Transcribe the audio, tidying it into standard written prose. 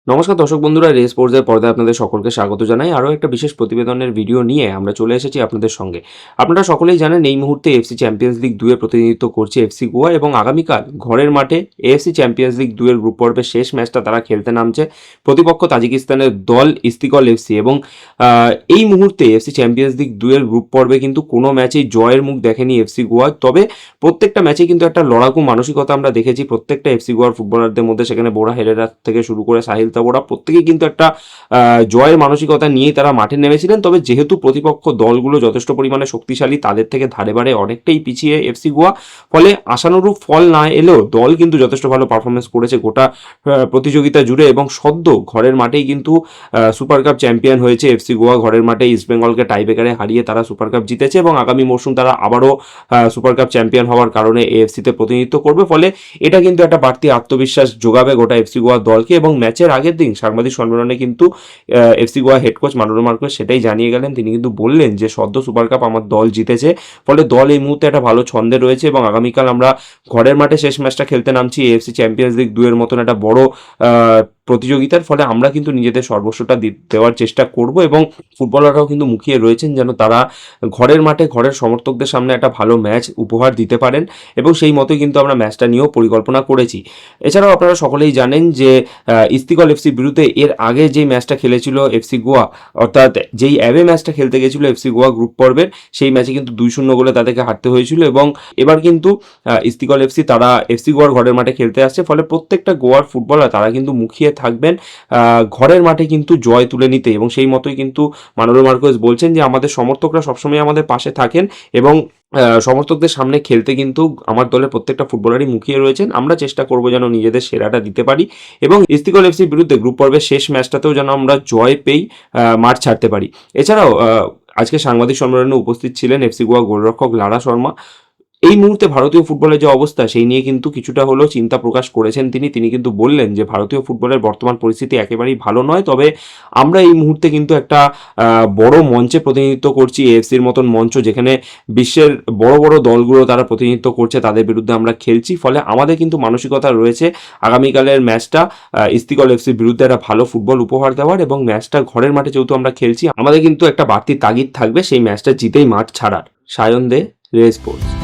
নমস্কার দর্শক বন্ধুরা, রেস স্পোর্টসের পর্দায় আপনাদের সকলকে স্বাগত জানাই। আরও একটা বিশেষ প্রতিবেদনের ভিডিও নিয়ে আমরা চলে এসেছি আপনাদের সঙ্গে। আপনারা সকলেই জানেন এই মুহূর্তে এফসি চ্যাম্পিয়ন্স লিগ 2 এর প্রতিনিধিত্ব করছে এফসি গোয়া এবং আগামীকাল ঘরের মাঠে এএফসি চ্যাম্পিয়ন্স লিগ 2 এর গ্রুপ পর্বের শেষ ম্যাচটা তারা খেলতে নামছে। প্রতিপক্ষ তাজিকিস্তানের দল ইস্তিকল এফসি এবং এই মুহূর্তে এফসি চ্যাম্পিয়ন্স লিগ 2 এর গ্রুপ পর্বে কিন্তু কোনো ম্যাচেই জয়ের মুখ দেখেনি এফসি গোয়া। তবে প্রত্যেকটা ম্যাচে কিন্তু একটা লড়াকু মানসিকতা আমরা দেখেছি প্রত্যেকটা এফসি গোয়ার ফুটবলারদের মধ্যে। সেখানে বোরা হেরেরা থেকে শুরু করে সাহিল তাবোরা প্রত্যেকেই কিন্তু একটা জয়ের মানসিকতা নিয়েই তারা মাঠে নেমেছিলেন। তবে যেহেতু প্রতিপক্ষ দলগুলো যথেষ্ট পরিমাণে শক্তিশালী, তাদের থেকে ধারে বারে অনেকটাই পিছিয়ে এফসি গোয়া, ফলে আশানুরূপ ফল না এলেও দল কিন্তু যথেষ্ট ভালো পারফরমেন্স করেছে গোটা প্রতিযোগিতা জুড়ে এবং সদ্য ঘরের মাঠেই কিন্তু সুপার কাপ চ্যাম্পিয়ন হয়েছে এফসি গোয়া। ঘরের মাঠে ইস্টবেঙ্গলকে টাইব্রেকারে হারিয়ে তারা সুপার কাপ জিতেছে এবং আগামী মরশুম তারা আবারও সুপার কাপ চ্যাম্পিয়ন হওয়ার কারণে এএফসিতে প্রতিনিধিত্ব করবে। ফলে এটা কিন্তু একটা বাড়তি আত্মবিশ্বাস যোগাবে গোটা এফসি গোয়া দলকে। এবং ম্যাচের আগের দিন সাংবাদিক সম্মেলনে কিন্তু FC Goa head coach Manolo Marquez সেটাই জানিয়ে গেলেন। তিনি কিন্তু বললেন যে সদ্য সুপার কাপ আমার দল জিতেছে, ফলে দল এই মুহূর্তে একটা ভালো ছন্দে রয়েছে এবং আগামীকাল আমরা ঘরের মাঠে শেষ ম্যাচটা খেলতে নামছি এএফসি চ্যাম্পিয়ন্স লিগ 2 এর মতন একটা বড় প্রতিযোগিতার। ফলে আমরা কিন্তু নিজেদের সর্বস্বটা দেওয়ার চেষ্টা করব এবং ফুটবলাররাও কিন্তু মুখিয়ে রয়েছেন যেন তারা ঘরের মাঠে ঘরের সমর্থকদের সামনে একটা ভালো ম্যাচ উপহার দিতে পারেন এবং সেই মতোই কিন্তু আমরা ম্যাচটা নিয়েও পরিকল্পনা করেছি। এছাড়াও আপনারা সকলেই জানেন যে ইস্তিকল এফসির বিরুদ্ধে এর আগে যেই ম্যাচটা খেলেছিল এফসি গোয়া, অর্থাৎ যেই অ্যাওয়ে ম্যাচটা খেলতে গেছিল এফসি গোয়া গ্রুপ পর্বের, সেই ম্যাচে কিন্তু 2-0 গোলে তাদেরকে হারতে হয়েছিল এবং এবার কিন্তু ইস্তিকল এফসি তারা এফসি গোয়ার ঘরের মাঠে খেলতে আসছে। ফলে প্রত্যেকটা গোয়ার ফুটবলার তারা কিন্তু মুখিয়ে থাকবেন ঘরের মাঠে কিন্তু জয় তুলে নিতে এবং সেই মতোই কিন্তু মানুল মার্কোস বলছেন যে আমাদের সমর্থকরা সবসময় আমাদের পাশে থাকেন এবং সমর্থকদের সামনে খেলতে কিন্তু আমার দলের প্রত্যেকটা ফুটবলারই মুখিয়ে রয়েছেন। আমরা চেষ্টা করব যেন নিজেদের সেরাটা দিতে পারি এবং ইস্তিকল এফসির বিরুদ্ধে গ্রুপ পর্বের শেষ ম্যাচটাতেও যেন আমরা জয় পেয়ে মাঠ ছাড়তে পারি। এছাড়াও আজকে সাংবাদিক সম্মেলনে উপস্থিত ছিলেন এফসি গোয়া গোলরক্ষক লারা শর্মা। এই মুহূর্তে ভারতীয় ফুটবলের যে অবস্থা সেই নিয়ে কিন্তু কিছুটা হলেও চিন্তা প্রকাশ করেছেন তিনি কিন্তু বললেন যে ভারতীয় ফুটবলের বর্তমান পরিস্থিতি একেবারেই ভালো নয়। তবে আমরা এই মুহূর্তে কিন্তু একটা বড় মঞ্চে প্রতিনিধিত্ব করছি, এএফসির মতন মঞ্চ যেখানে বিশ্বের বড় বড় দলগুলো তারা প্রতিনিধিত্ব করছে, তাদের বিরুদ্ধে আমরা খেলছি। ফলে আমাদের কিন্তু মানসিকতা রয়েছে আগামীকালের ম্যাচটা ইস্তিকল এফসির বিরুদ্ধে একটা ভালো ফুটবল উপহার দেওয়ার এবং ম্যাচটা ঘরের মাঠে যেহেতু আমরা খেলছি আমাদের কিন্তু একটা বাড়তি তাগিদ থাকবে সেই ম্যাচটা জিতেই মাঠ ছাড়ার। সায়ন দে, রে স্পোর্টস।